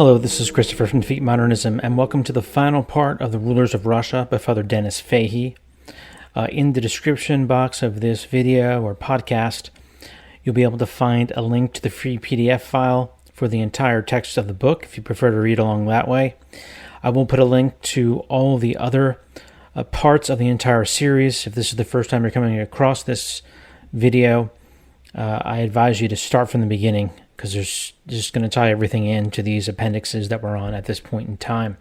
Hello, this is Christopher from Defeat Modernism, and welcome to the final part of The Rulers of Russia by Father Denis Fahey. In the description box of this video or podcast, you'll be able to find a link to the free PDF file for the entire text of the book, if you prefer to read along that way. I will put a link to all the other parts of the entire series. If this is the first time you're coming across this video, I advise you to start from the beginning, because there's just going to tie everything into these appendixes that we're on at this point in time.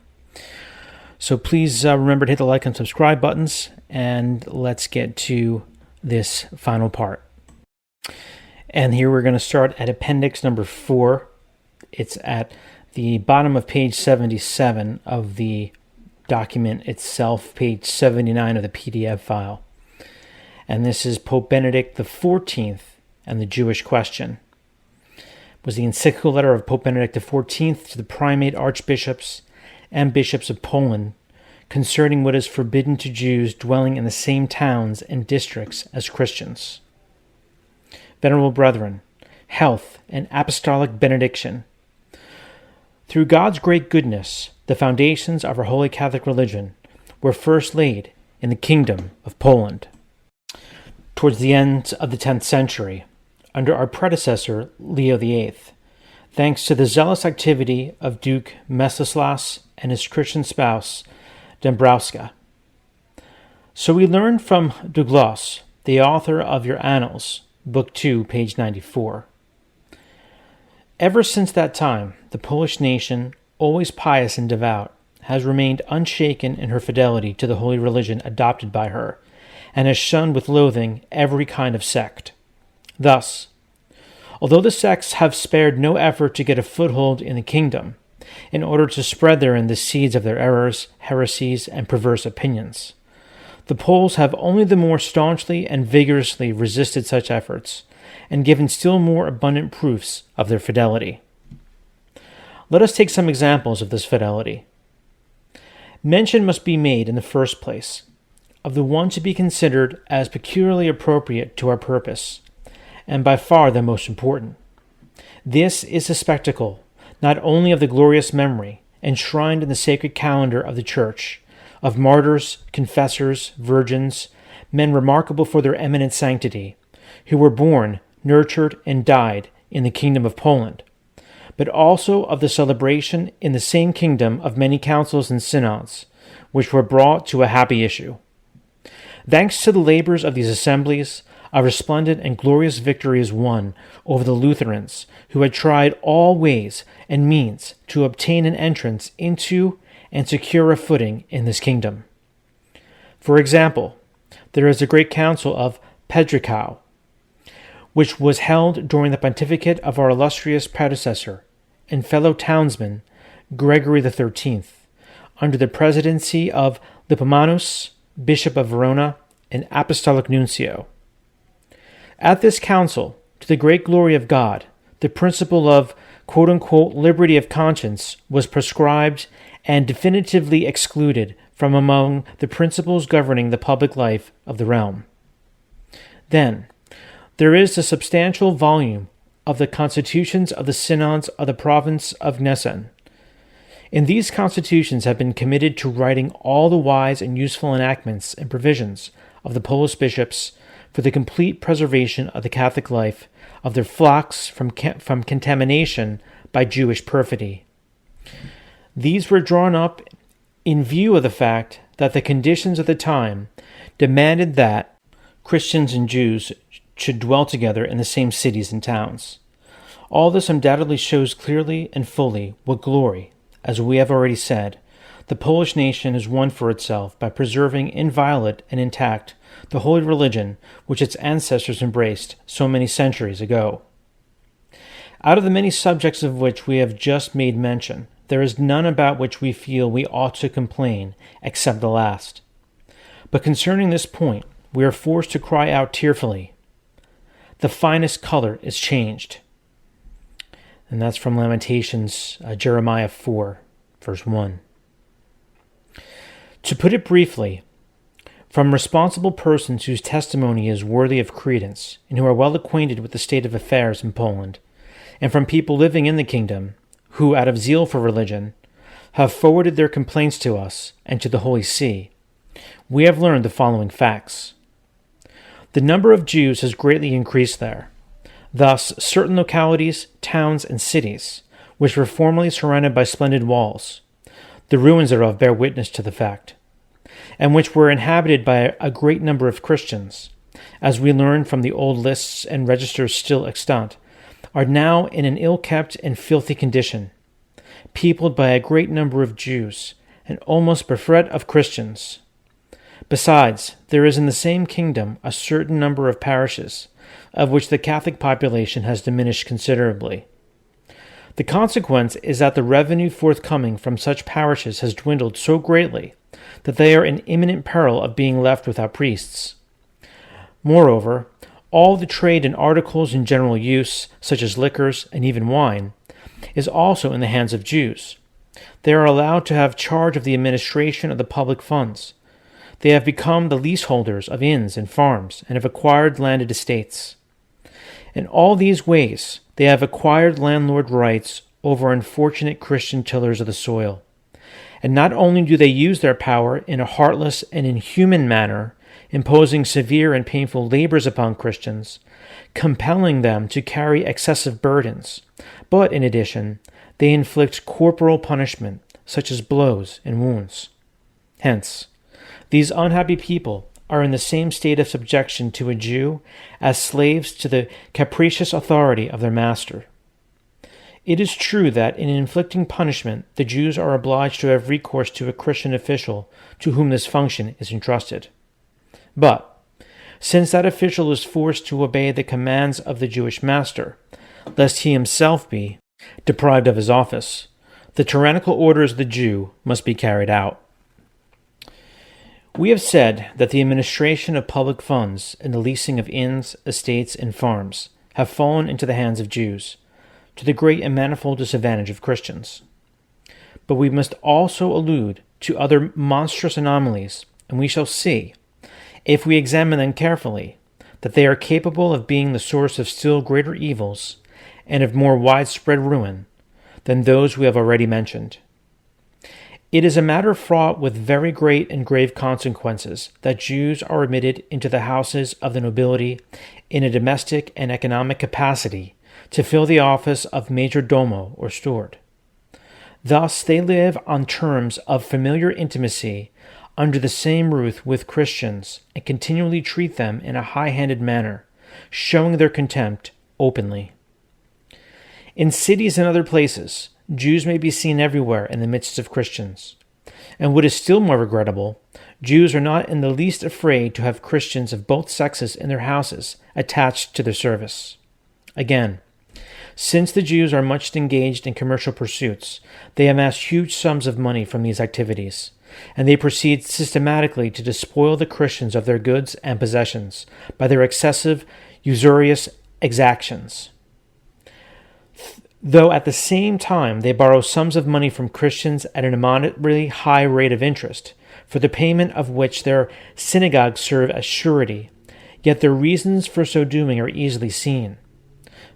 So please remember to hit the like and subscribe buttons, and let's get to this final part. And here we're going to start at appendix number 4. It's at the bottom of page 77 of the document itself, page 79 of the PDF file. And this is Pope Benedict XIV and the Jewish Question. Was the encyclical letter of Pope Benedict XIV to the primate archbishops and bishops of Poland concerning what is forbidden to Jews dwelling in the same towns and districts as Christians. Venerable brethren, health and apostolic benediction. Through God's great goodness, the foundations of our Holy Catholic religion were first laid in the Kingdom of Poland. Towards the end of the 10th century, under our predecessor, Leo VIII, thanks to the zealous activity of Duke Mstislaus and his Christian spouse, Dąbrowska. So we learn from Douglas, the author of your Annals, Book 2, page 94. Ever since that time, the Polish nation, always pious and devout, has remained unshaken in her fidelity to the holy religion adopted by her, and has shunned with loathing every kind of sect. Thus, although the sects have spared no effort to get a foothold in the kingdom, in order to spread therein the seeds of their errors, heresies, and perverse opinions, the Poles have only the more staunchly and vigorously resisted such efforts, and given still more abundant proofs of their fidelity. Let us take some examples of this fidelity. Mention must be made, in the first place, of the one to be considered as peculiarly appropriate to our purpose, and by far the most important. This is the spectacle, not only of the glorious memory, enshrined in the sacred calendar of the Church, of martyrs, confessors, virgins, men remarkable for their eminent sanctity, who were born, nurtured, and died in the Kingdom of Poland, but also of the celebration in the same kingdom of many councils and synods, which were brought to a happy issue. Thanks to the labors of these assemblies, a resplendent and glorious victory is won over the Lutherans, who had tried all ways and means to obtain an entrance into and secure a footing in this kingdom. For example, there is the great council of Pedrikow, which was held during the pontificate of our illustrious predecessor and fellow townsman Gregory XIII, under the presidency of Lipomanus, Bishop of Verona, and Apostolic Nuncio. At this council, to the great glory of God, the principle of quote-unquote liberty of conscience was prescribed and definitively excluded from among the principles governing the public life of the realm. Then, there is the substantial volume of the constitutions of the synods of the province of Gnesen. In these constitutions have been committed to writing all the wise and useful enactments and provisions of the Polish bishops for the complete preservation of the Catholic life of their flocks from contamination by Jewish perfidy. These were drawn up in view of the fact that the conditions of the time demanded that Christians and Jews should dwell together in the same cities and towns. All this undoubtedly shows clearly and fully what glory, as we have already said, the Polish nation has won for itself by preserving inviolate and intact the holy religion which its ancestors embraced so many centuries ago. Out of the many subjects of which we have just made mention, there is none about which we feel we ought to complain except the last. But concerning this point, we are forced to cry out tearfully, "The finest color is changed." And that's from Lamentations, Jeremiah 4, verse 1. To put it briefly, from responsible persons whose testimony is worthy of credence and who are well acquainted with the state of affairs in Poland, and from people living in the kingdom, who, out of zeal for religion, have forwarded their complaints to us and to the Holy See, we have learned the following facts. The number of Jews has greatly increased there. Thus, certain localities, towns, and cities, which were formerly surrounded by splendid walls, the ruins thereof bear witness to the fact, and which were inhabited by a great number of Christians, as we learn from the old lists and registers still extant, are now in an ill-kept and filthy condition, peopled by a great number of Jews, and almost bereft of Christians. Besides, there is in the same kingdom a certain number of parishes, of which the Catholic population has diminished considerably. The consequence is that the revenue forthcoming from such parishes has dwindled so greatly that they are in imminent peril of being left without priests. Moreover, all the trade in articles in general use, such as liquors and even wine, is also in the hands of Jews. They are allowed to have charge of the administration of the public funds. They have become the leaseholders of inns and farms and have acquired landed estates. In all these ways, they have acquired landlord rights over unfortunate Christian tillers of the soil. And not only do they use their power in a heartless and inhuman manner, imposing severe and painful labors upon Christians, compelling them to carry excessive burdens, but in addition, they inflict corporal punishment, such as blows and wounds. Hence, these unhappy people are in the same state of subjection to a Jew as slaves to the capricious authority of their master. It is true that in inflicting punishment, the Jews are obliged to have recourse to a Christian official to whom this function is entrusted. But, since that official is forced to obey the commands of the Jewish master, lest he himself be deprived of his office, the tyrannical orders of the Jew must be carried out. We have said that the administration of public funds and the leasing of inns, estates, and farms have fallen into the hands of Jews, to the great and manifold disadvantage of Christians. But we must also allude to other monstrous anomalies, and we shall see, if we examine them carefully, that they are capable of being the source of still greater evils and of more widespread ruin than those we have already mentioned. It is a matter fraught with very great and grave consequences that Jews are admitted into the houses of the nobility in a domestic and economic capacity to fill the office of major domo or steward. Thus they live on terms of familiar intimacy under the same roof with Christians and continually treat them in a high-handed manner, showing their contempt openly. In cities and other places, Jews may be seen everywhere in the midst of Christians. And what is still more regrettable, Jews are not in the least afraid to have Christians of both sexes in their houses attached to their service. Again, since the Jews are much engaged in commercial pursuits, they amass huge sums of money from these activities, and they proceed systematically to despoil the Christians of their goods and possessions by their excessive, usurious exactions. Though at the same time they borrow sums of money from Christians at an immoderately high rate of interest, for the payment of which their synagogues serve as surety, yet their reasons for so doing are easily seen.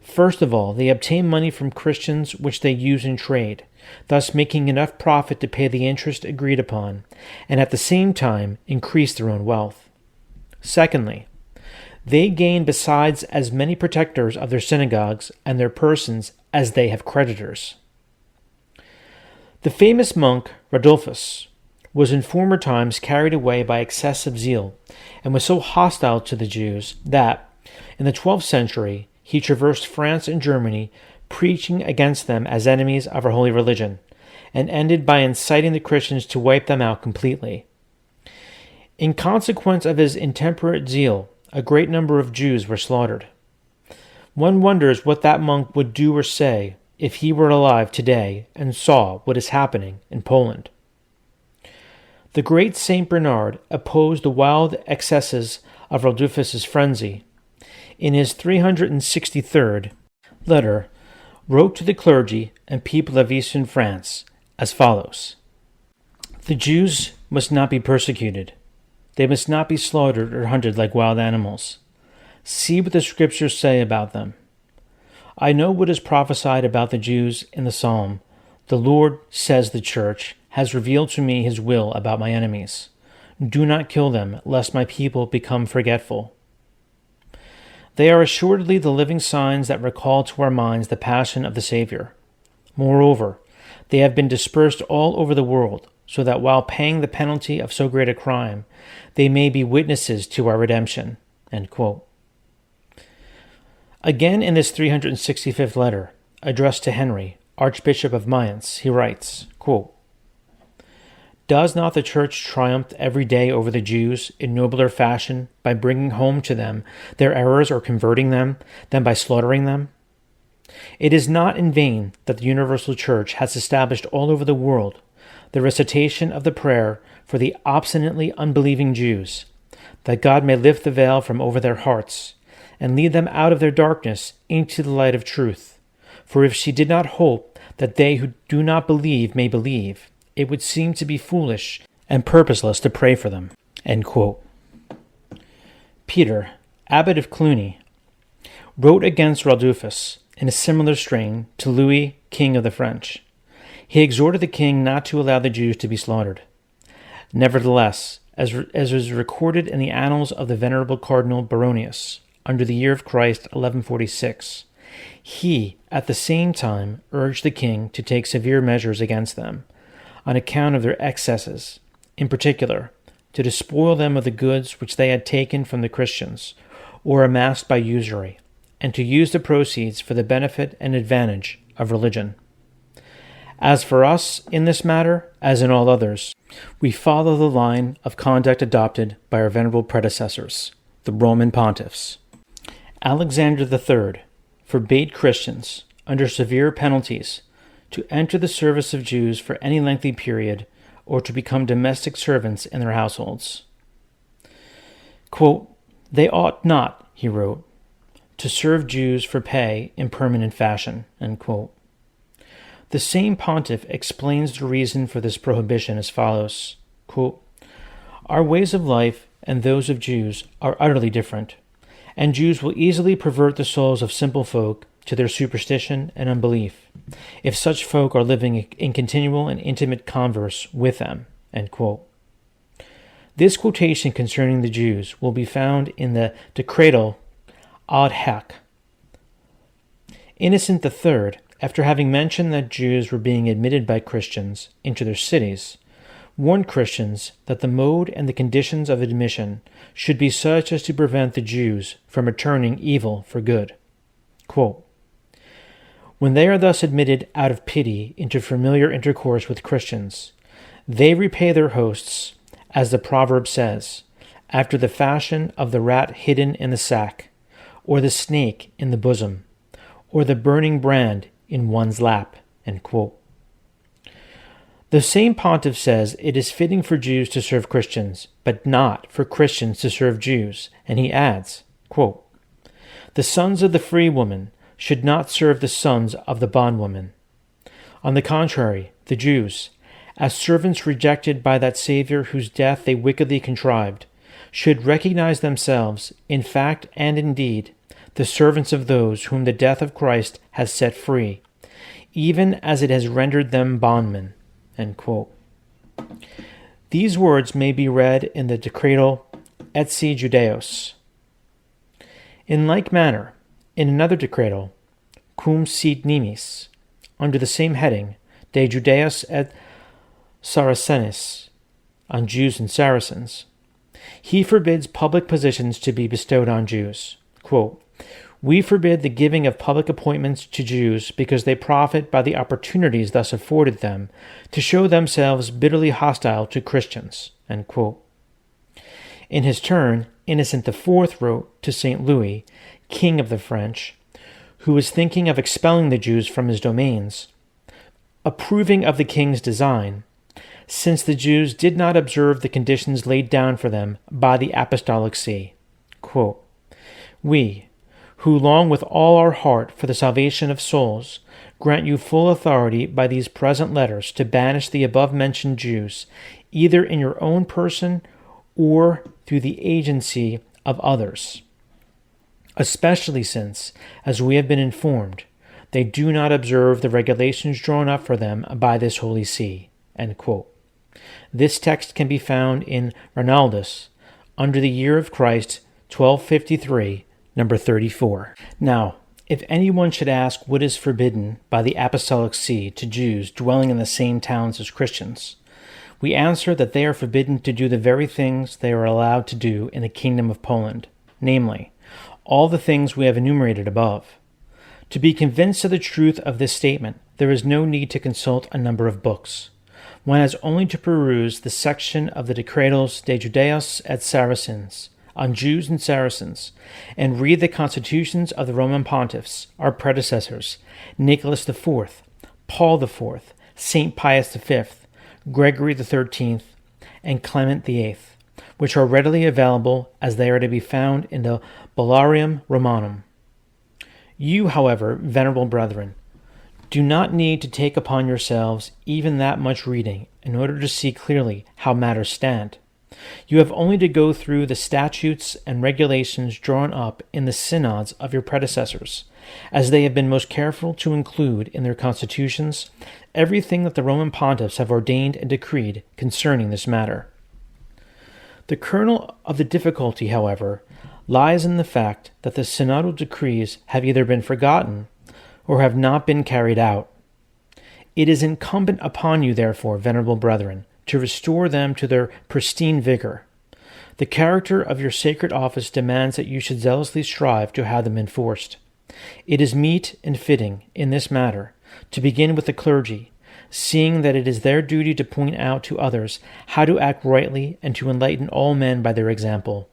First of all, they obtain money from Christians which they use in trade, thus making enough profit to pay the interest agreed upon, and at the same time increase their own wealth. Secondly, they gain besides as many protectors of their synagogues and their persons as they have creditors. The famous monk Rodolphus was in former times carried away by excessive zeal, and was so hostile to the Jews that, in the 12th century, he traversed France and Germany, preaching against them as enemies of our holy religion, and ended by inciting the Christians to wipe them out completely. In consequence of his intemperate zeal, a great number of Jews were slaughtered. One wonders what that monk would do or say if he were alive today and saw what is happening in Poland. The great Saint Bernard opposed the wild excesses of Rodolphus's frenzy. In his 363rd letter, wrote to the clergy and people of eastern France as follows: "The Jews must not be persecuted. They must not be slaughtered or hunted like wild animals. See what the Scriptures say about them. I know what is prophesied about the Jews in the psalm. The Lord, says the church, has revealed to me his will about my enemies. Do not kill them, lest my people become forgetful. They are assuredly the living signs that recall to our minds the passion of the Savior. Moreover, they have been dispersed all over the world, so that while paying the penalty of so great a crime, they may be witnesses to our redemption." End quote. Again in this 365th letter, addressed to Henry, Archbishop of Mayence, he writes, quote, "Does not the Church triumph every day over the Jews in nobler fashion by bringing home to them their errors or converting them than by slaughtering them? It is not in vain that the universal Church has established all over the world the recitation of the prayer for the obstinately unbelieving Jews, that God may lift the veil from over their hearts, and lead them out of their darkness into the light of truth. For if she did not hope that they who do not believe may believe, it would seem to be foolish and purposeless to pray for them." End quote. Peter, Abbot of Cluny, wrote against Radulfus in a similar strain to Louis, King of the French. He exhorted the king not to allow the Jews to be slaughtered. Nevertheless, as is recorded in the annals of the venerable Cardinal Baronius, under the year of Christ 1146, he, at the same time, urged the king to take severe measures against them, on account of their excesses, in particular, to despoil them of the goods which they had taken from the Christians, or amassed by usury, and to use the proceeds for the benefit and advantage of religion. As for us, in this matter, as in all others, we follow the line of conduct adopted by our venerable predecessors, the Roman pontiffs. Alexander III forbade Christians, under severe penalties, to enter the service of Jews for any lengthy period, or to become domestic servants in their households. Quote, "They ought not," he wrote, "to serve Jews for pay in permanent fashion." End quote. The same pontiff explains the reason for this prohibition as follows, quote, "Our ways of life and those of Jews are utterly different, and Jews will easily pervert the souls of simple folk to their superstition and unbelief, if such folk are living in continual and intimate converse with them." End quote. This quotation concerning the Jews will be found in the Decretal ad hoc. Innocent III, after having mentioned that Jews were being admitted by Christians into their cities, warned Christians that the mode and the conditions of admission should be such as to prevent the Jews from returning evil for good. Quote, "When they are thus admitted out of pity into familiar intercourse with Christians, they repay their hosts, as the proverb says, after the fashion of the rat hidden in the sack, or the snake in the bosom, or the burning brand in one's lap." End quote. The same pontiff says it is fitting for Jews to serve Christians, but not for Christians to serve Jews, and he adds, quote, "The sons of the free woman should not serve the sons of the bondwoman. On the contrary, the Jews, as servants rejected by that Savior whose death they wickedly contrived, should recognize themselves, in fact and in deed, the servants of those whom the death of Christ has set free, even as it has rendered them bondmen." End quote. These words may be read in the Decretal Etsi Judeos. In like manner, in another decretal, Cum sit nimis, under the same heading, De Judeos et Saracenis, on Jews and Saracens, he forbids public positions to be bestowed on Jews. Quote, "We forbid the giving of public appointments to Jews because they profit by the opportunities thus afforded them to show themselves bitterly hostile to Christians." End quote. In his turn, Innocent IV wrote to St. Louis, King of the French, who was thinking of expelling the Jews from his domains, approving of the king's design, since the Jews did not observe the conditions laid down for them by the Apostolic See. Quote, "We, who long with all our heart for the salvation of souls, grant you full authority by these present letters to banish the above-mentioned Jews, either in your own person or through the agency of others." especially since, as we have been informed, they do not observe the regulations drawn up for them by this Holy See." End quote. This text can be found in Ronaldus, under the year of Christ, 1253, number 34. Now, if anyone should ask what is forbidden by the Apostolic See to Jews dwelling in the same towns as Christians, we answer that they are forbidden to do the very things they are allowed to do in the Kingdom of Poland, namely, all the things we have enumerated above. To be convinced of the truth of this statement, there is no need to consult a number of books. One has only to peruse the section of the Decretals de Judaeos et Saracens, on Jews and Saracens, and read the constitutions of the Roman pontiffs, our predecessors, Nicholas IV, Paul IV, St. Pius V, Gregory XIII, and Clement VIII, which are readily available as they are to be found in the Bullarium Romanum. You, however, venerable brethren, do not need to take upon yourselves even that much reading in order to see clearly how matters stand. You have only to go through the statutes and regulations drawn up in the synods of your predecessors, as they have been most careful to include in their constitutions everything that the Roman pontiffs have ordained and decreed concerning this matter. The kernel of the difficulty, however, lies in the fact that the synodal decrees have either been forgotten or have not been carried out. It is incumbent upon you, therefore, venerable brethren, to restore them to their pristine vigor. The character of your sacred office demands that you should zealously strive to have them enforced. It is meet and fitting, in this matter, to begin with the clergy, seeing that it is their duty to point out to others how to act rightly and to enlighten all men by their example.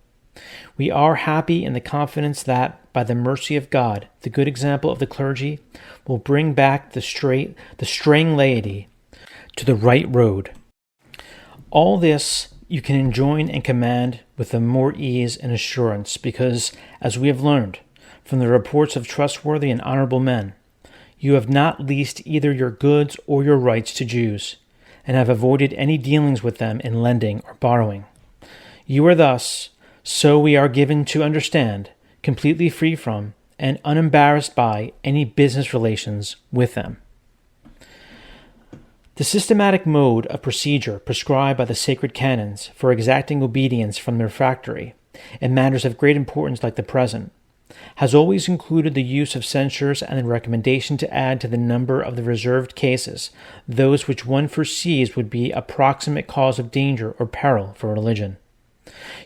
We are happy in the confidence that, by the mercy of God, the good example of the clergy will bring back the straying laity to the right road. All this you can enjoin and command with the more ease and assurance because, as we have learned from the reports of trustworthy and honorable men, you have not leased either your goods or your rights to Jews, and have avoided any dealings with them in lending or borrowing. You are thus, so we are given to understand, completely free from and unembarrassed by any business relations with them. The systematic mode of procedure prescribed by the sacred canons for exacting obedience from the refractory, in matters of great importance like the present, has always included the use of censures and the recommendation to add to the number of the reserved cases those which one foresees would be a proximate cause of danger or peril for religion.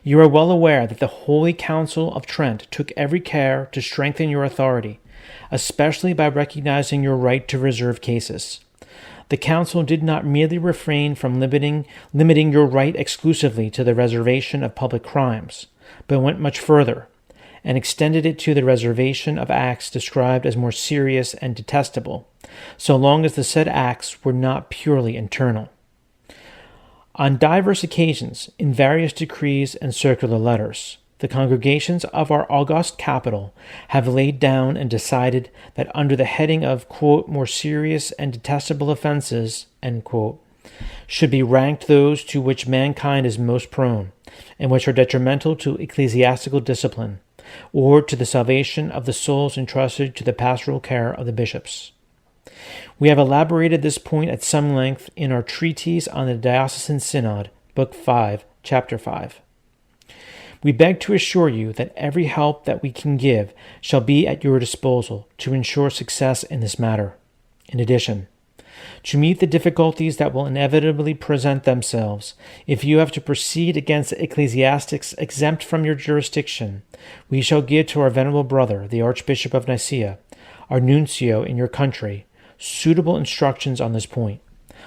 You are well aware that the Holy Council of Trent took every care to strengthen your authority, especially by recognizing your right to reserve cases. The Council did not merely refrain from limiting your right exclusively to the reservation of public crimes, but went much further, and extended it to the reservation of acts described as more serious and detestable, so long as the said acts were not purely internal. On divers occasions, in various decrees and circular letters, the congregations of our august capital have laid down and decided that under the heading of, quote, more serious and detestable offenses, end quote, should be ranked those to which mankind is most prone, and which are detrimental to ecclesiastical discipline, or to the salvation of the souls entrusted to the pastoral care of the bishops. We have elaborated this point at some length in our treatise on the Diocesan Synod, Book 5, Chapter 5. We beg to assure you that every help that we can give shall be at your disposal to ensure success in this matter. In addition, to meet the difficulties that will inevitably present themselves if you have to proceed against ecclesiastics exempt from your jurisdiction, we shall give to our venerable brother, the Archbishop of Nicaea, our nuncio in your country, suitable instructions on this point,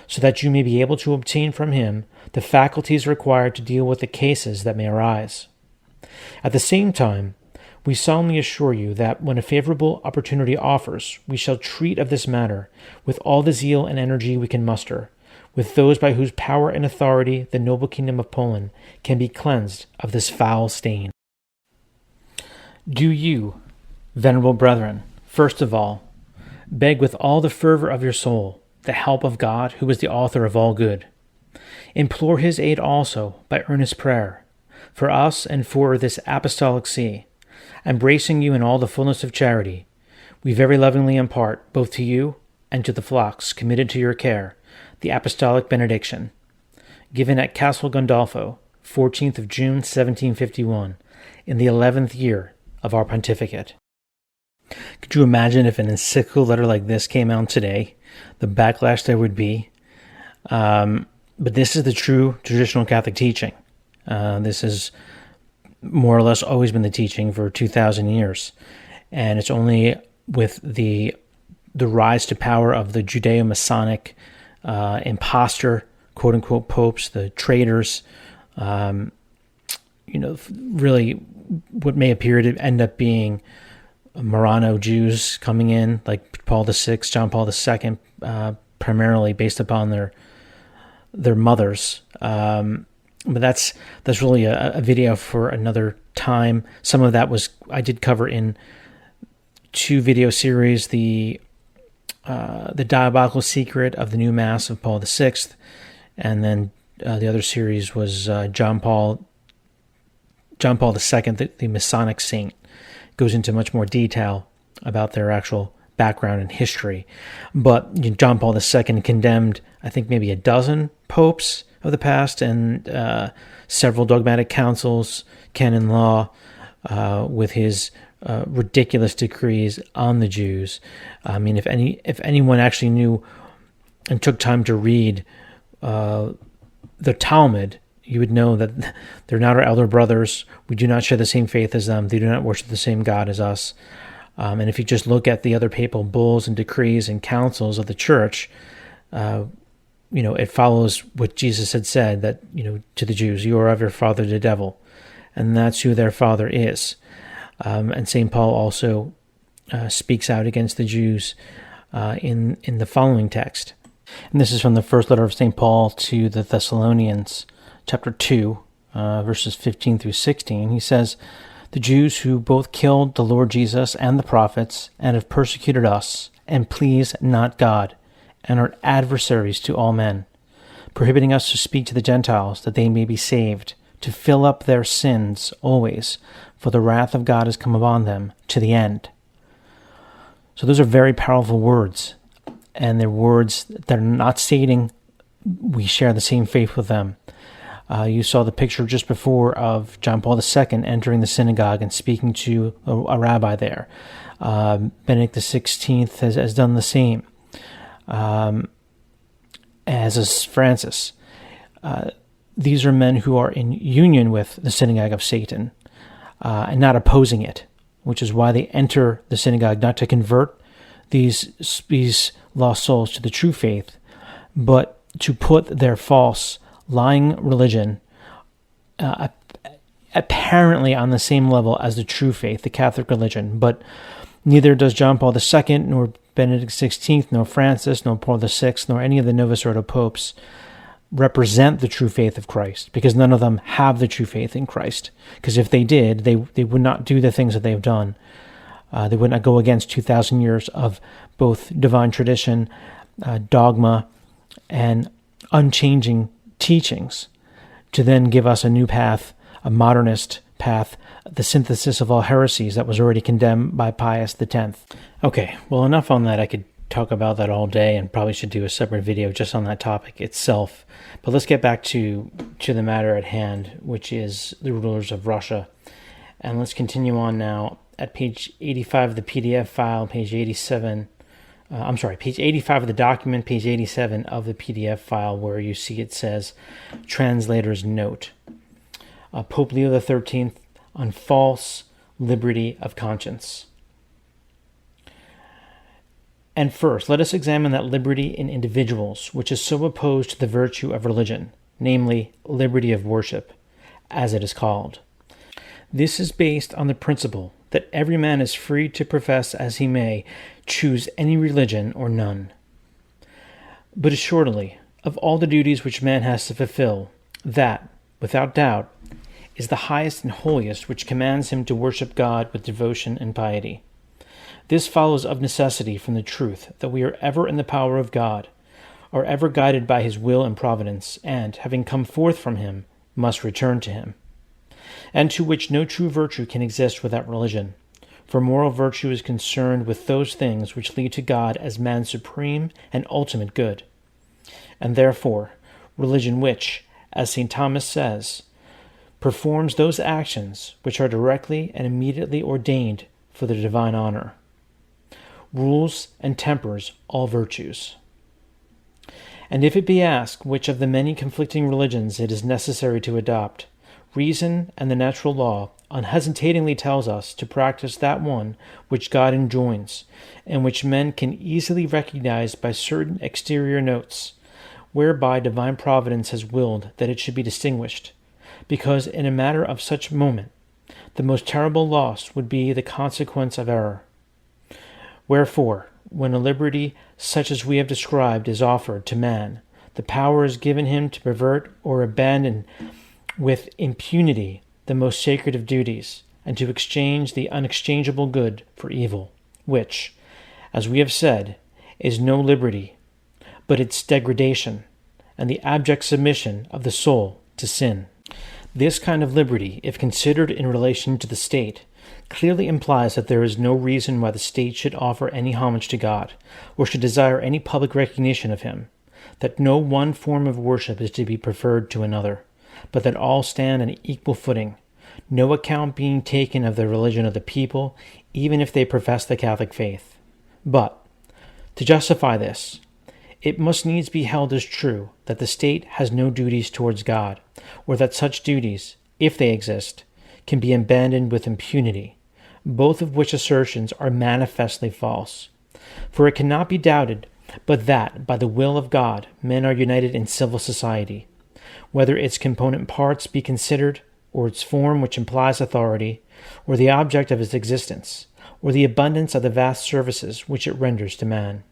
so that you may be able to obtain from him the faculties required to deal with the cases that may arise. At the same time, we solemnly assure you that when a favorable opportunity offers, we shall treat of this matter with all the zeal and energy we can muster, with those by whose power and authority the noble kingdom of Poland can be cleansed of this foul stain. Do you, venerable brethren, first of all, beg with all the fervor of your soul the help of God, who is the author of all good. Implore his aid also by earnest prayer, for us and for this apostolic see, embracing you in all the fullness of charity, we very lovingly impart, both to you and to the flocks committed to your care, the apostolic benediction, given at Castel Gandolfo, 14th of June, 1751, in the 11th year of our pontificate. Could you imagine if an encyclical letter like this came out today, the backlash there would be? But this is the true traditional Catholic teaching. This has more or less always been the teaching for 2,000 years. And it's only with the rise to power of the Judeo-Masonic imposter, quote-unquote, popes, the traitors, really what may appear to end up being Marrano Jews coming in, like Paul VI, John Paul II, primarily based upon their mothers. But that's really a video for another time. Some of that I did cover in 2 video series, the diabolical secret of the new Mass of Paul VI, and then the other series was John Paul II, the Masonic saint. Goes into much more detail about their actual background and history. But John Paul II condemned, I think, maybe a dozen popes of the past and several dogmatic councils, canon law, with his ridiculous decrees on the Jews. I mean, if anyone actually knew and took time to read the Talmud, you would know that they're not our elder brothers. We do not share the same faith as them. They do not worship the same God as us. And if you just look at the other papal bulls and decrees and councils of the church, it follows what Jesus had said, that, to the Jews, you are of your father the devil. And that's who their father is. And St. Paul also speaks out against the Jews in the following text. And this is from the first letter of St. Paul to the Thessalonians, chapter 2, verses 15 through 16. He says, "The Jews who both killed the Lord Jesus and the prophets, and have persecuted us, and please not God, and are adversaries to all men, prohibiting us to speak to the Gentiles, that they may be saved, to fill up their sins always, for the wrath of God has come upon them to the end." So those are very powerful words, and they're words that are not stating we share the same faith with them. You saw the picture just before of John Paul II entering the synagogue and speaking to a rabbi there. Benedict XVI has done the same, as is Francis. These are men who are in union with the synagogue of Satan and not opposing it, which is why they enter the synagogue, not to convert these lost souls to the true faith, but to put their false, lying religion apparently on the same level as the true faith, the Catholic religion. But neither does John Paul II, nor Benedict XVI, nor Francis, nor Paul VI, nor any of the Novus Ordo popes represent the true faith of Christ, because none of them have the true faith in Christ. Because if they did, they would not do the things that they have done. They would not go against 2,000 years of both divine tradition, dogma, and unchanging teachings to then give us a new path, a modernist path, the synthesis of all heresies that was already condemned by Pius X. Okay, well, enough on that. I could talk about that all day and probably should do a separate video just on that topic itself. But let's get back to the matter at hand, which is the rulers of Russia. And let's continue on now at page 85 of the PDF file, page 87. Page 85 of the document, page 87 of the PDF file, where you see it says, Translator's Note. Pope Leo XIII on false liberty of conscience. And first, let us examine that liberty in individuals, which is so opposed to the virtue of religion, namely, liberty of worship, as it is called. This is based on the principle that every man is free to profess as he may, choose any religion or none. But assuredly, of all the duties which man has to fulfill, that, without doubt, is the highest and holiest, which commands him to worship God with devotion and piety. This follows of necessity from the truth that we are ever in the power of God, are ever guided by his will and providence, and, having come forth from him, must return to him. and to which no true virtue can exist without religion. For moral virtue is concerned with those things which lead to God as man's supreme and ultimate good. And therefore, religion which, as St. Thomas says, performs those actions which are directly and immediately ordained for the divine honor, rules and tempers all virtues. And if it be asked which of the many conflicting religions it is necessary to adopt, reason and the natural law unhesitatingly tells us to practice that one which God enjoins, and which men can easily recognize by certain exterior notes, whereby divine providence has willed that it should be distinguished, because in a matter of such moment the most terrible loss would be the consequence of error. Wherefore, when a liberty such as we have described is offered to man, the power is given him to pervert or abandon with impunity the most sacred of duties, and to exchange the unexchangeable good for evil, which, as we have said, is no liberty, but its degradation, and the abject submission of the soul to sin. This kind of liberty, if considered in relation to the state, clearly implies that there is no reason why the state should offer any homage to God, or should desire any public recognition of him, that no one form of worship is to be preferred to another, but that all stand on equal footing, no account being taken of the religion of the people, even if they profess the Catholic faith. But, to justify this, it must needs be held as true that the state has no duties towards God, or that such duties, if they exist, can be abandoned with impunity, both of which assertions are manifestly false. For it cannot be doubted but that, by the will of God, men are united in civil society, whether its component parts be considered, or its form which implies authority, or the object of its existence, or the abundance of the vast services which it renders to man.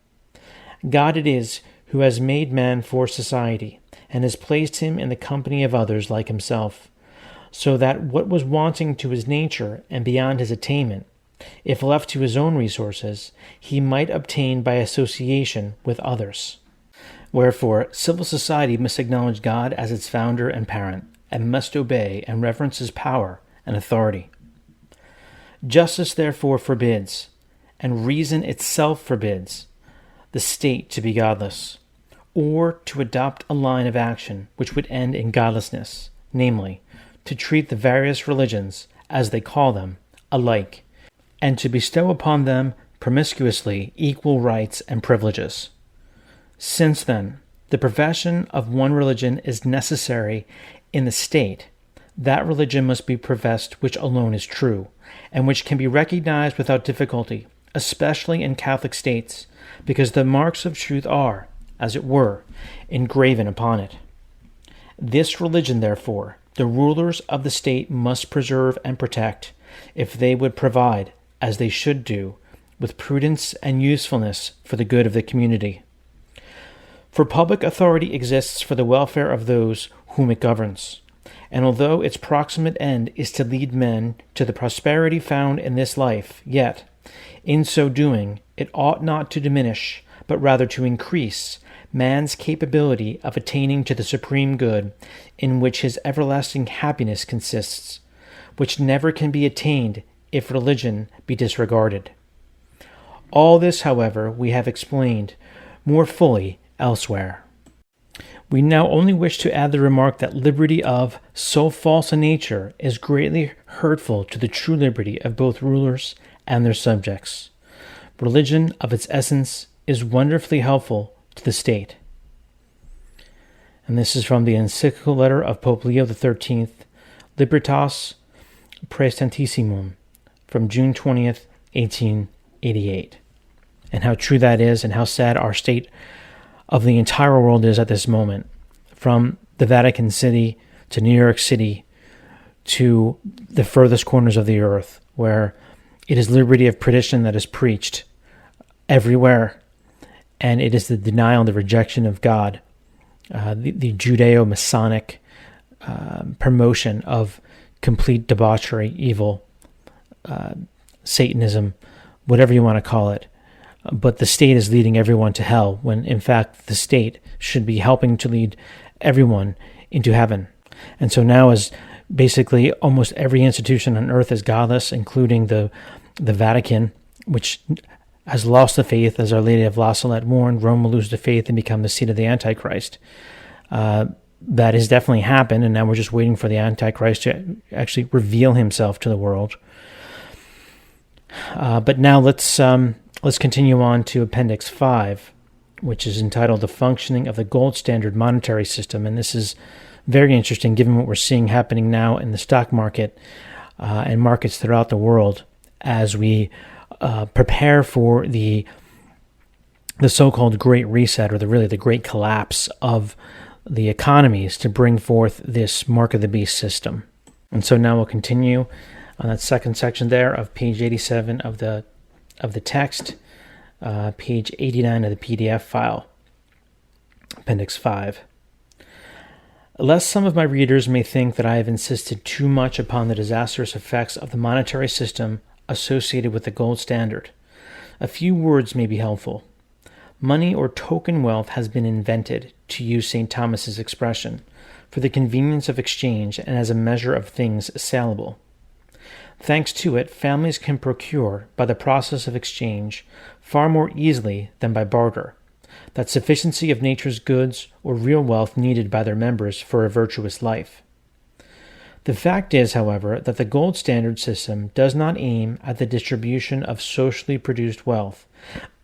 God it is who has made man for society, and has placed him in the company of others like himself, so that what was wanting to his nature and beyond his attainment, if left to his own resources, he might obtain by association with others. Wherefore, civil society must acknowledge God as its founder and parent, and must obey and reverence his power and authority. Justice therefore forbids, and reason itself forbids, the state to be godless, or to adopt a line of action which would end in godlessness, namely, to treat the various religions, as they call them, alike, and to bestow upon them promiscuously equal rights and privileges. Since, then, the profession of one religion is necessary in the state, that religion must be professed which alone is true, and which can be recognized without difficulty, especially in Catholic states, because the marks of truth are, as it were, engraven upon it. This religion, therefore, the rulers of the state must preserve and protect, if they would provide, as they should do, with prudence and usefulness for the good of the community. For public authority exists for the welfare of those whom it governs, and although its proximate end is to lead men to the prosperity found in this life, yet, in so doing, it ought not to diminish, but rather to increase, man's capability of attaining to the supreme good, in which his everlasting happiness consists, which never can be attained if religion be disregarded. All this, however, we have explained more fully elsewhere. We now only wish to add the remark that liberty of so false a nature is greatly hurtful to the true liberty of both rulers and their subjects. Religion, of its essence, is wonderfully helpful to the state. And this is from the encyclical letter of Pope Leo XIII, Libertas Praestantissimum, from June 20th, 1888. And how true that is, and how sad our state of the entire world is at this moment, from the Vatican City to New York City to the furthest corners of the earth, where it is liberty of perdition that is preached everywhere, and it is the denial and the rejection of God, the Judeo-Masonic promotion of complete debauchery, evil, Satanism, whatever you want to call it. But the state is leading everyone to hell, when in fact the state should be helping to lead everyone into heaven. And so now, as Basically, almost every institution on earth is godless, including the Vatican, which has lost the faith. As Our Lady of La Salette warned, Rome will lose the faith and become the seat of the Antichrist. That has definitely happened, and now we're just waiting for the Antichrist to actually reveal himself to the world. But now let's continue on to Appendix 5, which is entitled The Functioning of the Gold Standard Monetary System. And this is very interesting given what we're seeing happening now in the stock market and markets throughout the world as we prepare for the so-called Great Reset, or the Great Collapse of the economies, to bring forth this Mark of the Beast system. And so now we'll continue on that second section there of page 87 of the text, page 89 of the PDF file, Appendix 5. Lest some of my readers may think that I have insisted too much upon the disastrous effects of the monetary system associated with the gold standard, a few words may be helpful. Money or token wealth has been invented, to use St. Thomas's expression, for the convenience of exchange and as a measure of things saleable. Thanks to it, families can procure, by the process of exchange, far more easily than by barter, that sufficiency of nature's goods or real wealth needed by their members for a virtuous life. The fact is, however, that the gold standard system does not aim at the distribution of socially produced wealth,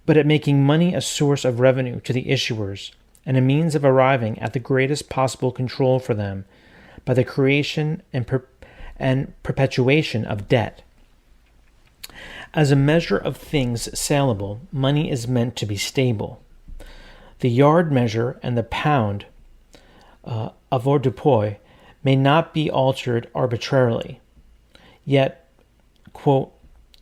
but at making money a source of revenue to the issuers and a means of arriving at the greatest possible control for them by the creation and perpetuation of debt. As a measure of things saleable, money is meant to be stable. The yard measure and the pound avoirdupois may not be altered arbitrarily. Yet, quote,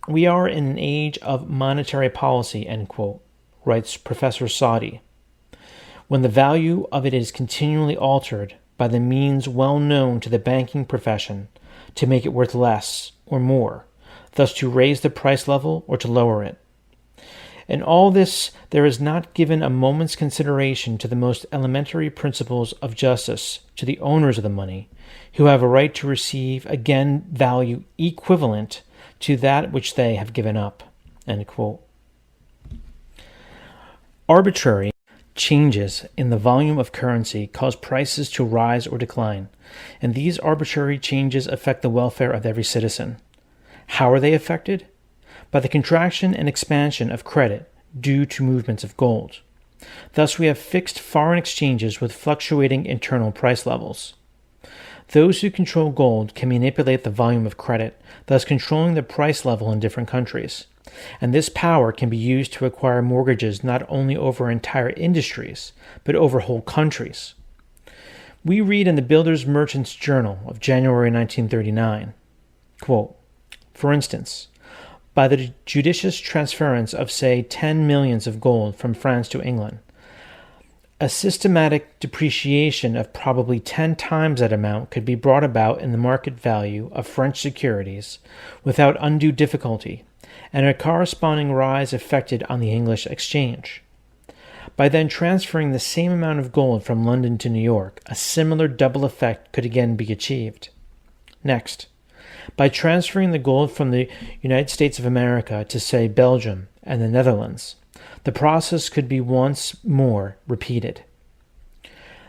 "We are in an age of monetary policy," end quote, writes Professor Soddy, "when the value of it is continually altered by the means well known to the banking profession to make it worth less or more, thus to raise the price level or to lower it. In all this, there is not given a moment's consideration to the most elementary principles of justice to the owners of the money, who have a right to receive again value equivalent to that which they have given up." End quote. Arbitrary changes in the volume of currency cause prices to rise or decline, and these arbitrary changes affect the welfare of every citizen. How are they affected? By the contraction and expansion of credit due to movements of gold. Thus we have fixed foreign exchanges with fluctuating internal price levels. Those who control gold can manipulate the volume of credit, thus controlling the price level in different countries. And this power can be used to acquire mortgages not only over entire industries, but over whole countries. We read in the Builders Merchants Journal of January 1939, quote, "For instance, by the judicious transference of, say, 10 millions of gold from France to England, a systematic depreciation of probably 10 times that amount could be brought about in the market value of French securities without undue difficulty, and a corresponding rise effected on the English exchange. By then transferring the same amount of gold from London to New York, a similar double effect could again be achieved. Next, by transferring the gold from the United States of America to, say, Belgium and the Netherlands, the process could be once more repeated.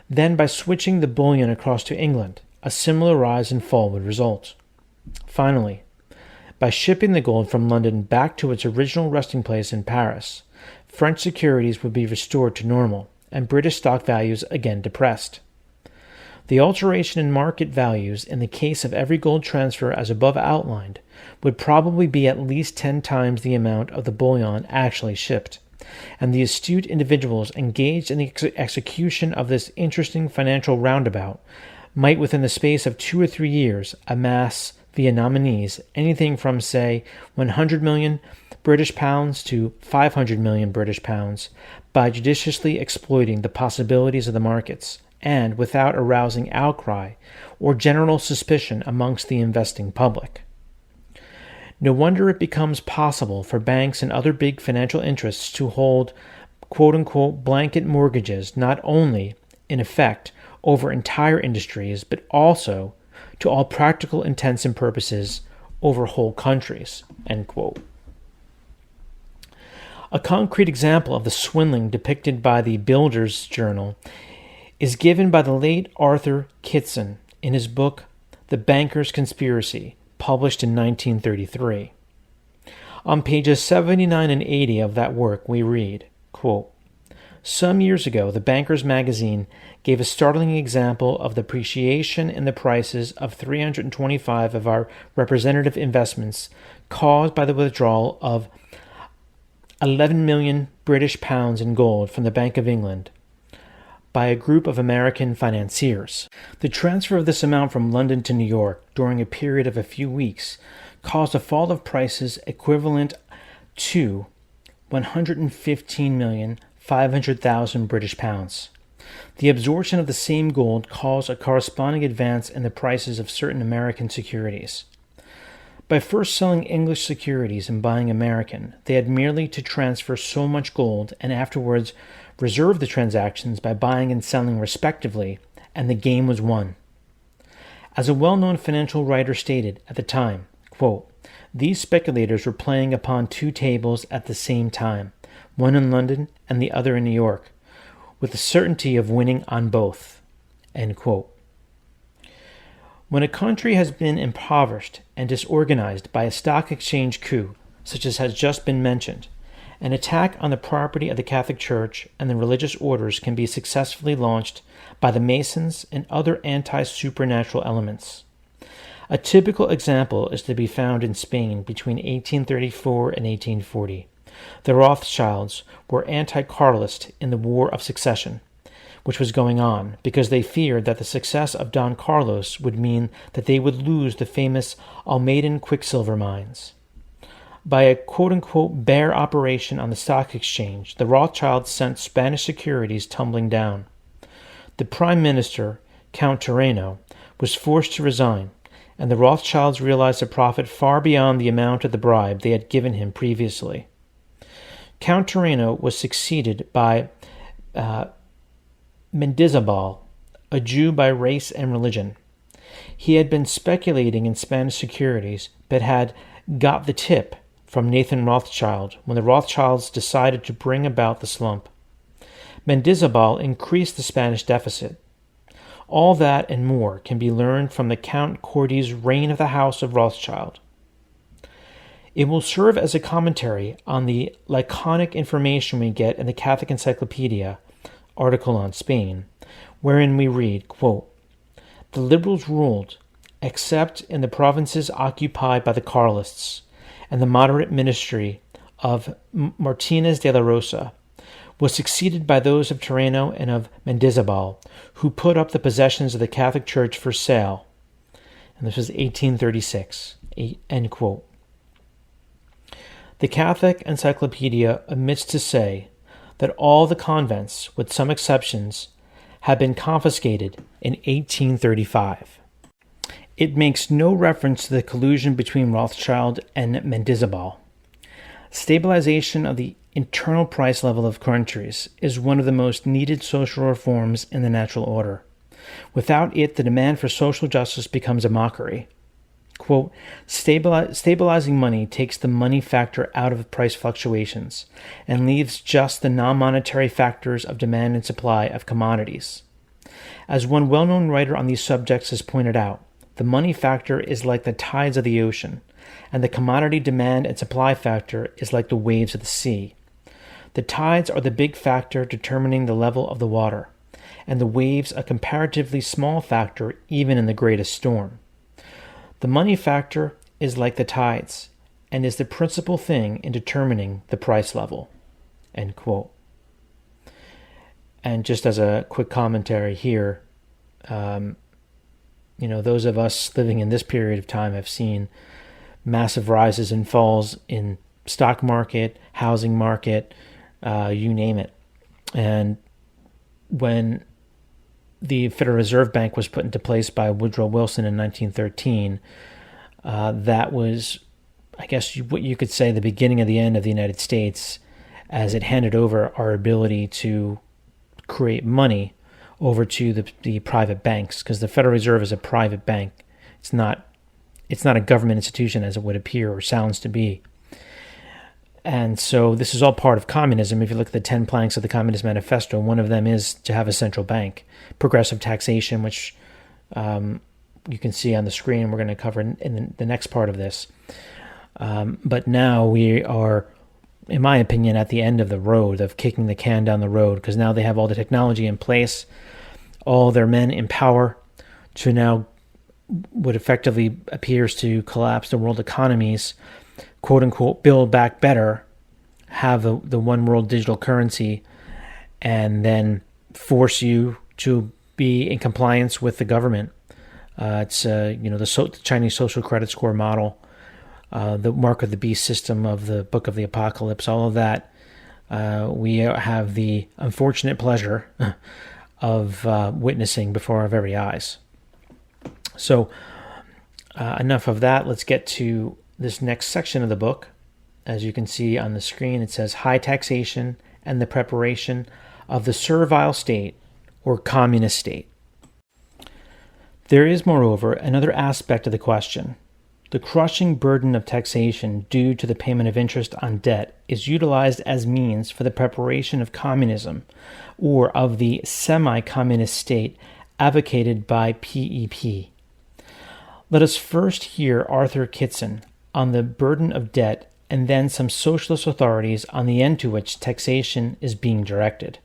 Then, by switching the bullion across to England, a similar rise and fall would result. Finally, by shipping the gold from London back to its original resting place in Paris, French securities would be restored to normal, and British stock values again depressed. The alteration in market values in the case of every gold transfer as above outlined would probably be at least 10 times the amount of the bullion actually shipped, and the astute individuals engaged in the execution of this interesting financial roundabout might within the space of 2 or 3 years amass via nominees anything from, say, 100 million British pounds to 500 million British pounds by judiciously exploiting the possibilities of the markets and without arousing outcry or general suspicion amongst the investing public. No wonder it becomes possible for banks and other big financial interests to hold quote-unquote blanket mortgages not only, in effect, over entire industries, but also to all practical intents and purposes, over whole countries, end quote. A concrete example of the swindling depicted by the Builders Journal is given by the late Arthur Kitson in his book The Banker's Conspiracy, published in 1933. On pages 79 and 80 of that work, we read, quote, "Some years ago, the Banker's Magazine gave a startling example of the appreciation in the prices of 325 of our representative investments caused by the withdrawal of 11 million British pounds in gold from the Bank of England by a group of American financiers. The transfer of this amount from London to New York during a period of a few weeks caused a fall of prices equivalent to 115,500,000 British pounds. The absorption of the same gold caused a corresponding advance in the prices of certain American securities. By first selling English securities and buying American, they had merely to transfer so much gold and afterwards reserve the transactions by buying and selling respectively, and the game was won. As a well-known financial writer stated at the time, quote, these speculators were playing upon two tables at the same time, one in London and the other in New York, with the certainty of winning on both, end quote. When a country has been impoverished and disorganized by a stock exchange coup, such as has just been mentioned, an attack on the property of the Catholic Church and the religious orders can be successfully launched by the Masons and other anti-supernatural elements. A typical example is to be found in Spain between 1834 and 1840. The Rothschilds were anti-Carlist in the War of Succession, which was going on, because they feared that the success of Don Carlos would mean that they would lose the famous Almaden quicksilver mines. By a quote-unquote bear operation on the stock exchange, the Rothschilds sent Spanish securities tumbling down. The Prime Minister, Count Terreno, was forced to resign, and the Rothschilds realized a profit far beyond the amount of the bribe they had given him previously. Count Terreno was succeeded by Mendizábal, a Jew by race and religion. He had been speculating in Spanish securities, but had got the tip from Nathan Rothschild when the Rothschilds decided to bring about the slump. Mendizábal increased the Spanish deficit. All that and more can be learned from the Count Cordi's Reign of the House of Rothschild. It will serve as a commentary on the laconic information we get in the Catholic Encyclopedia article on Spain, wherein we read, quote, the liberals ruled, except in the provinces occupied by the Carlists, and the moderate ministry of Martinez de la Rosa was succeeded by those of Terreno and of Mendizábal, who put up the possessions of the Catholic Church for sale. And this was 1836, end quote. The Catholic Encyclopedia omits to say that all the convents, with some exceptions, had been confiscated in 1835. It makes no reference to the collusion between Rothschild and Mendizábal. Stabilization of the internal price level of countries is one of the most needed social reforms in the natural order. Without it, the demand for social justice becomes a mockery. Quote, stabilizing money takes the money factor out of price fluctuations and leaves just the non-monetary factors of demand and supply of commodities. As one well-known writer on these subjects has pointed out, the money factor is like the tides of the ocean, and the commodity demand and supply factor is like the waves of the sea. The tides are the big factor determining the level of the water, and the waves a comparatively small factor even in the greatest storm. The money factor is like the tides, and is the principal thing in determining the price level, end quote. And just as a quick commentary here, those of us living in this period of time have seen massive rises and falls in stock market, housing market, you name it. And when the Federal Reserve Bank was put into place by Woodrow Wilson in 1913, that was, I guess, what you could say the beginning of the end of the United States, as it handed over our ability to create money over to the private banks, because the Federal Reserve is a private bank. It's not a government institution as it would appear or sounds to be. And so this is all part of communism. If you look at the 10 planks of the Communist Manifesto, one of them is to have a central bank. Progressive taxation, which you can see on the screen, we're going to cover in the next part of this. But now we are, in my opinion, at the end of the road of kicking the can down the road, because now they have all the technology in place, all their men in power to now what effectively appears to collapse the world economies, quote-unquote, build back better, have the one world digital currency, and then force you to be in compliance with the government. It's the Chinese social credit score model, the mark of the beast system of the Book of the Apocalypse, all of that. We have the unfortunate pleasure of witnessing before our very eyes. So enough of that. Let's get to this next section of the book. As you can see on the screen, it says high taxation and the preparation of the servile state or communist state. There is, moreover, another aspect of the question. The crushing burden of taxation due to the payment of interest on debt is utilized as means for the preparation of communism, or of the semi-communist state advocated by PEP. Let us first hear Arthur Kitson on the burden of debt, and then some socialist authorities on the end to which taxation is being directed.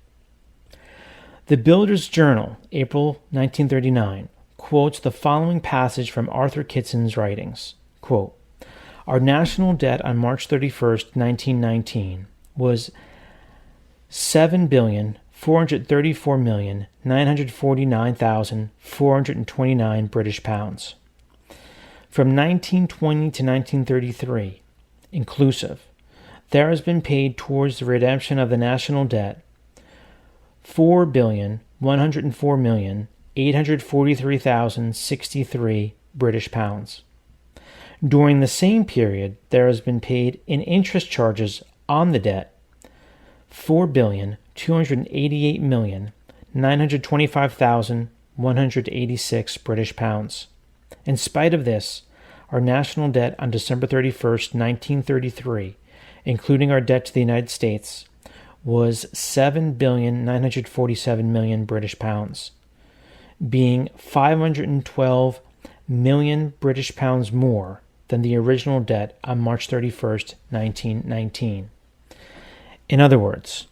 The Builder's Journal, April 1939, quotes the following passage from Arthur Kitson's writings. Quote, "Our national debt on March 31st, 1919 was £7,434,949,429 British pounds. From 1920 to 1933, inclusive, there has been paid towards the redemption of the national debt £4,104,843,063 British pounds. During the same period, there has been paid in interest charges on the debt £4,288,925,186 British pounds. In spite of this, our national debt on December 31st, 1933, including our debt to the United States, was 7,947,000,000 British pounds, being 512 million British pounds more than the original debt on March 31st, 1919. In other words,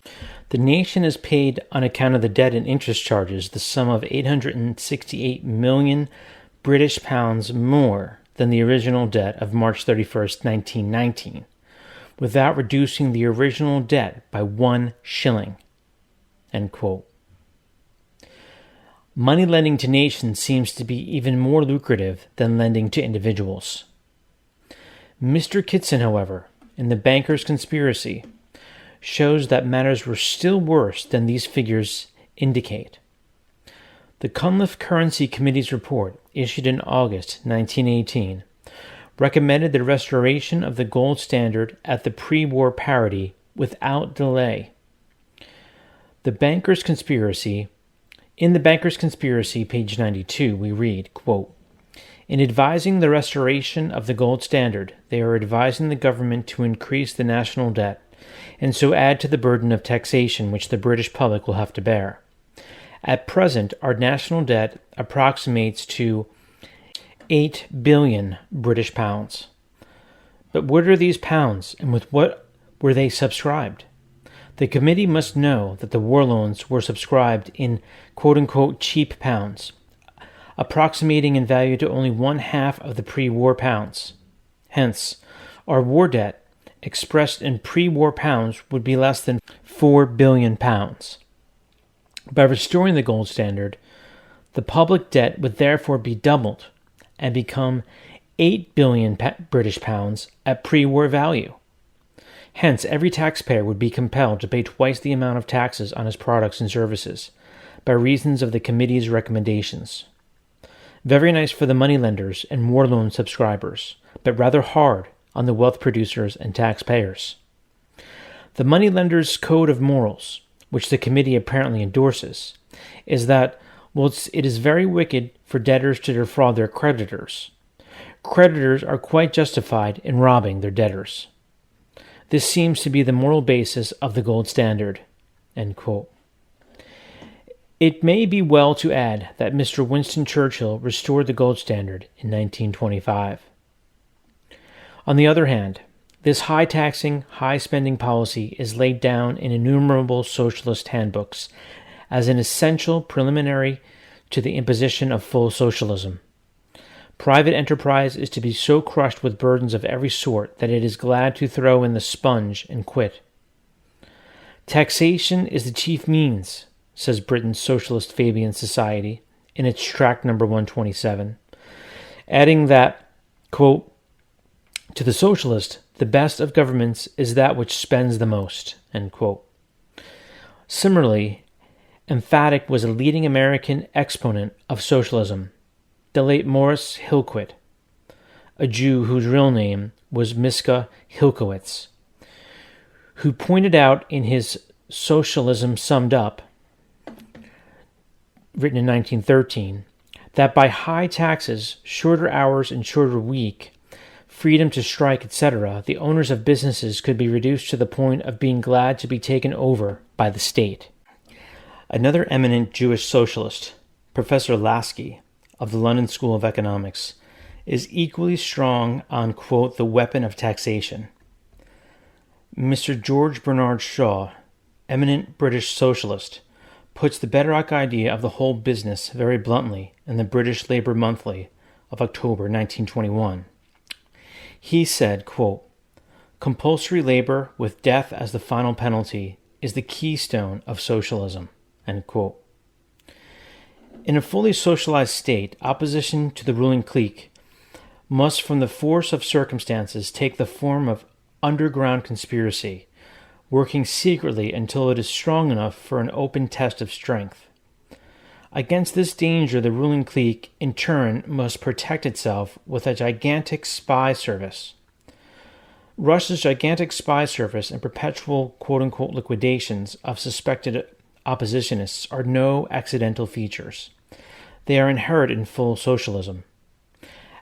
the nation has paid on account of the debt and interest charges the sum of 868 million British pounds more than the original debt of March 31st, 1919, without reducing the original debt by 1 shilling. End quote. Money lending to nations seems to be even more lucrative than lending to individuals. Mr. Kitson, however, in The Banker's Conspiracy, shows that matters were still worse than these figures indicate. The Cunliffe Currency Committee's report, issued in August 1918, recommended the restoration of the gold standard at the pre-war parity without delay. In The Banker's Conspiracy, page 92, we read, quote, "In advising the restoration of the gold standard, they are advising the government to increase the national debt, and so add to the burden of taxation which the British public will have to bear. At present, our national debt approximates to 8 billion British pounds. But what are these pounds, and with what were they subscribed? The committee must know that the war loans were subscribed in quote-unquote cheap pounds, approximating in value to only 1/2 of the pre-war pounds. Hence, our war debt, expressed in pre-war pounds, would be less than 4 billion pounds. By restoring the gold standard, the public debt would therefore be doubled and become 8 billion British pounds at pre-war value. Hence, every taxpayer would be compelled to pay twice the amount of taxes on his products and services, by reasons of the committee's recommendations. Very nice for the moneylenders and war loan subscribers, but rather hard on the wealth producers and taxpayers. The moneylenders' code of morals, which the committee apparently endorses, is that Well, it is very wicked for debtors to defraud their creditors. Creditors are quite justified in robbing their debtors. This seems to be the moral basis of the gold standard." End quote. It may be well to add that Mr. Winston Churchill restored the gold standard in 1925. On the other hand, this high-taxing, high-spending policy is laid down in innumerable socialist handbooks as an essential preliminary to the imposition of full socialism. Private enterprise is to be so crushed with burdens of every sort that it is glad to throw in the sponge and quit. "Taxation is the chief means," says Britain's Socialist Fabian Society in its tract number 127, adding that, quote, "To the socialist, the best of governments is that which spends the most." End quote. Similarly, emphatic was a leading American exponent of socialism, the late Morris Hillquit, a Jew whose real name was Miska Hilkowitz, who pointed out in his Socialism Summed Up, written in 1913, that by high taxes, shorter hours and shorter week, freedom to strike, etc., the owners of businesses could be reduced to the point of being glad to be taken over by the state. Another eminent Jewish socialist, Professor Lasky, of the London School of Economics, is equally strong on, quote, "the weapon of taxation." Mr. George Bernard Shaw, eminent British socialist, puts the bedrock idea of the whole business very bluntly in the British Labour Monthly of October 1921. He said, quote, "Compulsory labor with death as the final penalty is the keystone of socialism." End quote. In a fully socialized state, opposition to the ruling clique must from the force of circumstances take the form of underground conspiracy, working secretly until it is strong enough for an open test of strength. Against this danger, the ruling clique, in turn, must protect itself with a gigantic spy service. Russia's gigantic spy service and perpetual quote-unquote liquidations of suspected oppositionists are no accidental features. They are inherent in full socialism.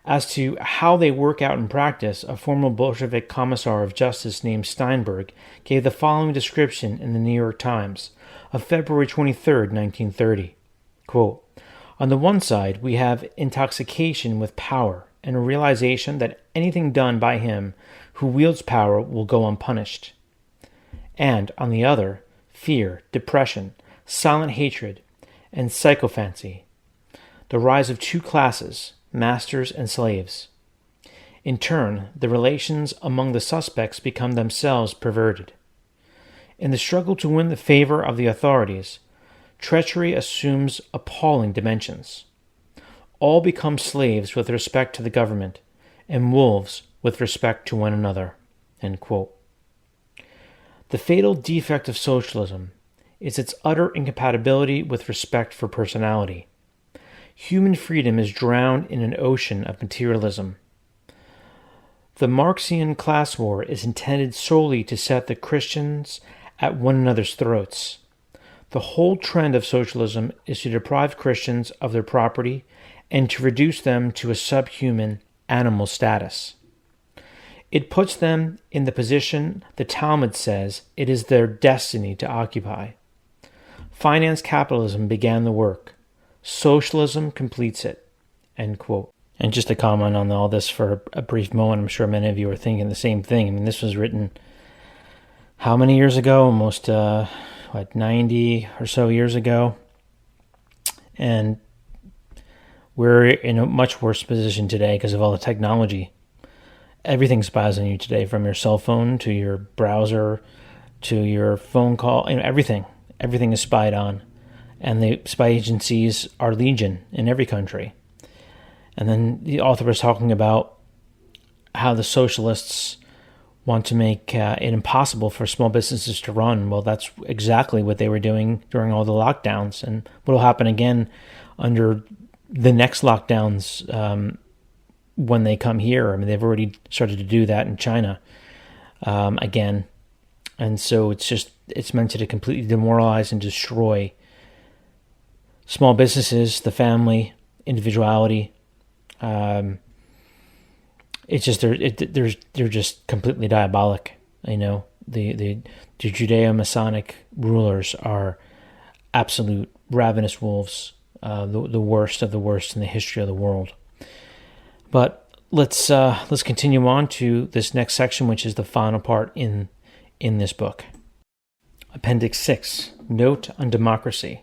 As to how they work out in practice, a former Bolshevik commissar of justice named Steinberg gave the following description in the New York Times of February 23, 1930. Quote, "On the one side, we have intoxication with power and a realization that anything done by him who wields power will go unpunished. And, on the other, fear, depression, silent hatred, and sycophancy. The rise of two classes, masters and slaves. In turn, the relations among the suspects become themselves perverted. In the struggle to win the favor of the authorities, treachery assumes appalling dimensions. All become slaves with respect to the government, and wolves with respect to one another." End quote. The fatal defect of socialism is its utter incompatibility with respect for personality. Human freedom is drowned in an ocean of materialism. The Marxian class war is intended solely to set the Christians at one another's throats. The whole trend of socialism is to deprive Christians of their property and to reduce them to a subhuman animal status. It puts them in the position the Talmud says it is their destiny to occupy. Finance capitalism began the work. Socialism completes it. End quote. And just to comment on all this for a brief moment, I'm sure many of you are thinking the same thing. I mean, this was written how many years ago? Almost, 90 or so years ago. And we're in a much worse position today because of all the technology. Everything spies on you today, from your cell phone to your browser to your phone call. Everything is spied on. And the spy agencies are legion in every country. And then the author was talking about how the socialists want to make it impossible for small businesses to run. Well, that's exactly what they were doing during all the lockdowns. And what will happen again under the next lockdowns when they come here. I mean, they've already started to do that in China again. And so it's meant to completely demoralize and destroy small businesses, the family, individuality. It's just they're just completely diabolic. The Judeo-Masonic rulers are absolute ravenous wolves, the worst of the worst in the history of the world. But let's continue on to this next section, which is the final part in this book. Appendix 6, Note on Democracy.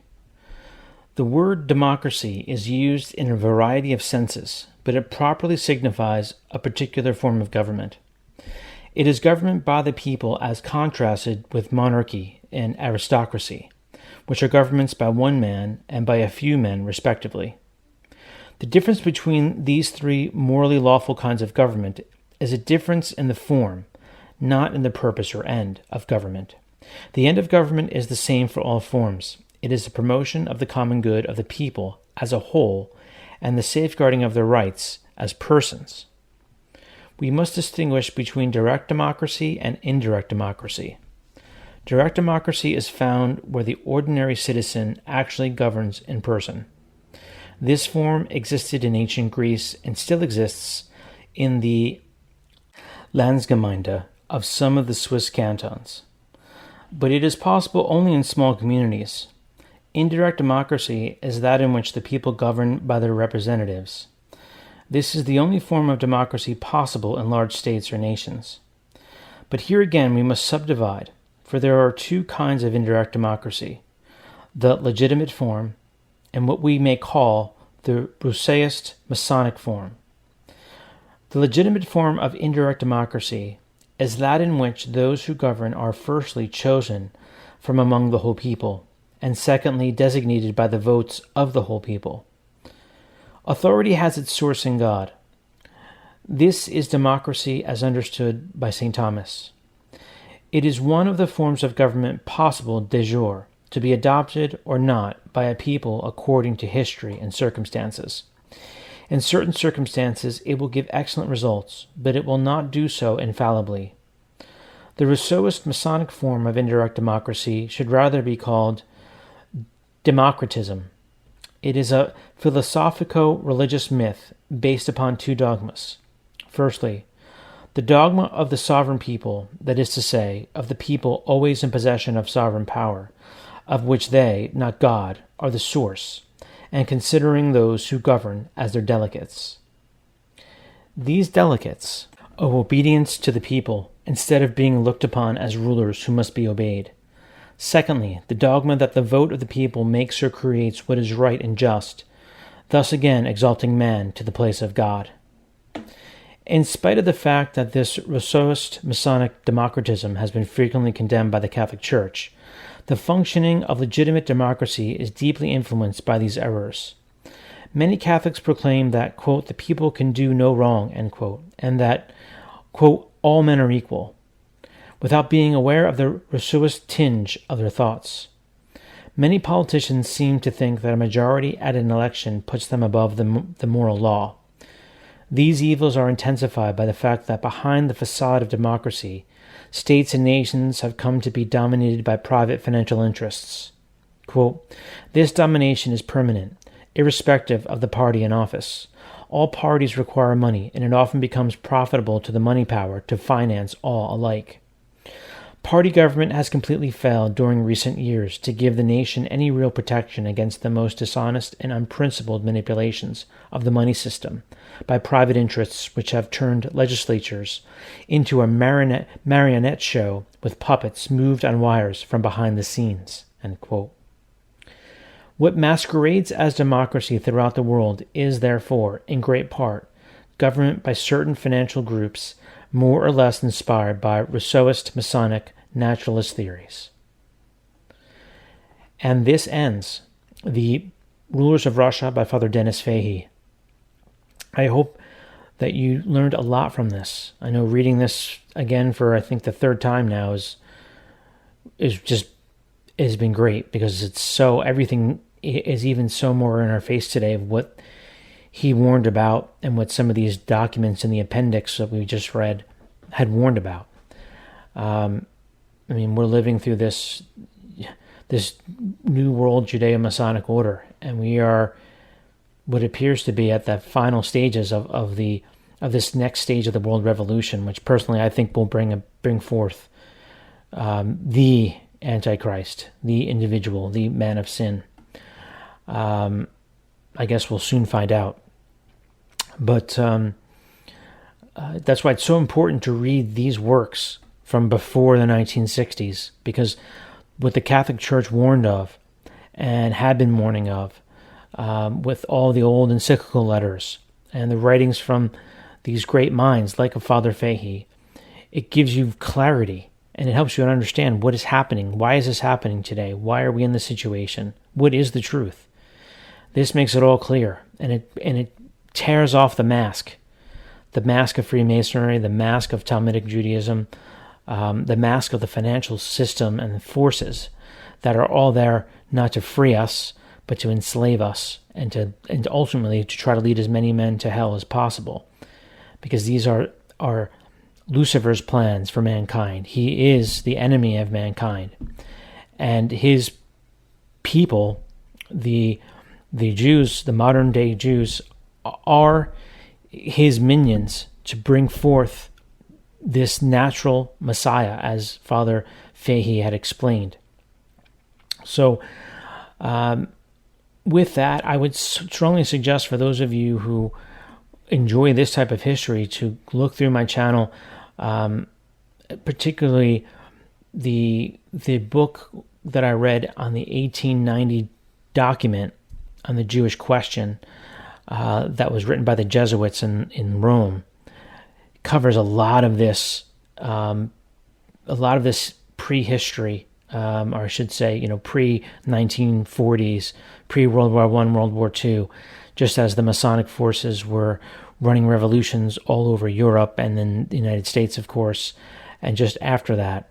The word democracy is used in a variety of senses, but it properly signifies a particular form of government. It is government by the people as contrasted with monarchy and aristocracy, which are governments by one man and by a few men, respectively. The difference between these three morally lawful kinds of government is a difference in the form, not in the purpose or end of government. The end of government is the same for all forms. It is the promotion of the common good of the people as a whole and the safeguarding of their rights as persons. We must distinguish between direct democracy and indirect democracy. Direct democracy is found where the ordinary citizen actually governs in person. This form existed in ancient Greece and still exists in the Landsgemeinde of some of the Swiss cantons. But it is possible only in small communities. Indirect democracy is that in which the people govern by their representatives. This is the only form of democracy possible in large states or nations. But here again we must subdivide, for there are two kinds of indirect democracy, the legitimate form and what we may call the Rousseauist Masonic form. The legitimate form of indirect democracy is that in which those who govern are firstly chosen from among the whole people, and secondly designated by the votes of the whole people. Authority has its source in God. This is democracy as understood by St. Thomas. It is one of the forms of government possible de jure, to be adopted or not by a people according to history and circumstances. In certain circumstances it will give excellent results, but it will not do so infallibly. The Rousseauist Masonic form of indirect democracy should rather be called democratism. It is a philosophico-religious myth based upon two dogmas. Firstly, the dogma of the sovereign people, that is to say, of the people always in possession of sovereign power, of which they, not God, are the source, and considering those who govern as their delegates. These delegates owe obedience to the people instead of being looked upon as rulers who must be obeyed. Secondly, the dogma that the vote of the people makes or creates what is right and just, thus again exalting man to the place of God. In spite of the fact that this Rousseauist Masonic democratism has been frequently condemned by the Catholic Church, the functioning of legitimate democracy is deeply influenced by these errors. Many Catholics proclaim that, quote, the people can do no wrong, end quote, and that, quote, all men are equal, without being aware of the Rousseauist tinge of their thoughts. Many politicians seem to think that a majority at an election puts them above the moral law. These evils are intensified by the fact that behind the facade of democracy, states and nations have come to be dominated by private financial interests. Quote, this domination is permanent, irrespective of the party in office. All parties require money, and it often becomes profitable to the money power to finance all alike. Party government has completely failed during recent years to give the nation any real protection against the most dishonest and unprincipled manipulations of the money system by private interests which have turned legislatures into a marionette show with puppets moved on wires from behind the scenes. End quote. What masquerades as democracy throughout the world is, therefore, in great part, government by certain financial groups more or less inspired by Rousseauist Masonic naturalist theories. And this ends the Rulers of Russia by Father Denis Fahey. I hope that you learned a lot from this. I know reading this again for I think the third time now has been great, because it's so, everything is even so more in our face today of what he warned about and what some of these documents in the appendix that we just read had warned about. We're living through this new world Judeo-Masonic order, and we are what appears to be at the final stages of this next stage of the world revolution, which personally I think will bring forth the Antichrist, the individual, the man of sin. I guess we'll soon find out. But that's why it's so important to read these works from before the 1960s, because what the Catholic Church warned of and had been warning of, with all the old encyclical letters and the writings from these great minds like a Father Fahey, it gives you clarity and it helps you understand what is happening. Why is this happening today? Why are we in this situation? What is the truth? This makes it all clear, and it tears off the mask of Freemasonry, the mask of Talmudic Judaism, the mask of the financial system and the forces that are all there not to free us, but to enslave us and ultimately to try to lead as many men to hell as possible. Because these are Lucifer's plans for mankind. He is the enemy of mankind. And his people, the Jews, the modern day Jews, are his minions to bring forth this natural Messiah, as Father Fahey had explained. So, with that, I would strongly suggest for those of you who enjoy this type of history to look through my channel, particularly the book that I read on the 1890 document on the Jewish question that was written by the Jesuits in Rome. Covers a lot of this prehistory, or I should say, pre-1940s, pre-World War I, World War II, just as the Masonic forces were running revolutions all over Europe and then the United States, of course, and just after that.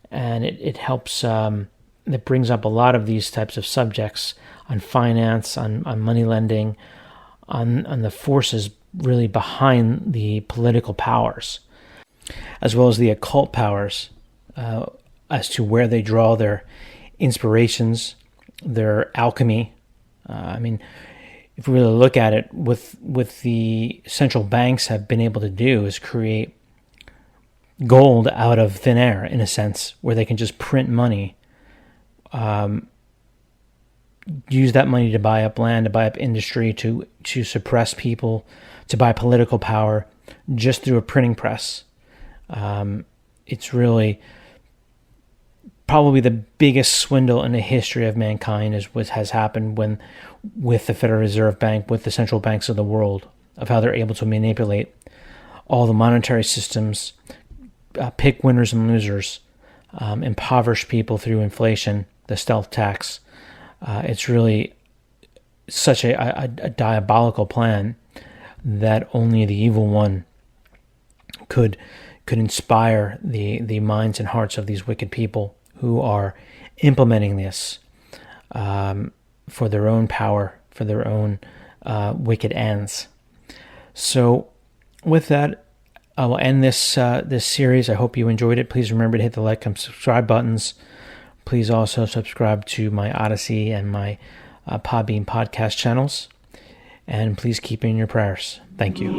And it helps, it brings up a lot of these types of subjects on finance, on money lending, on the forces really behind the political powers, as well as the occult powers, as to where they draw their inspirations, their alchemy. If we really look at it, with the central banks have been able to do is create gold out of thin air, in a sense, where they can just print money, use that money to buy up land, to buy up industry, to suppress people, to buy political power, just through a printing press. It's really probably the biggest swindle in the history of mankind is what has happened with the Federal Reserve Bank, with the central banks of the world, of how they're able to manipulate all the monetary systems, pick winners and losers, impoverish people through inflation, the stealth tax. It's really such a diabolical plan that only the evil one could inspire the minds and hearts of these wicked people who are implementing this for their own power, for their own wicked ends. So with that, I will end this series. I hope you enjoyed it. Please remember to hit the like and subscribe buttons. Please also subscribe to my Odyssey and my Podbean podcast channels. And please keep in your prayers. Thank you.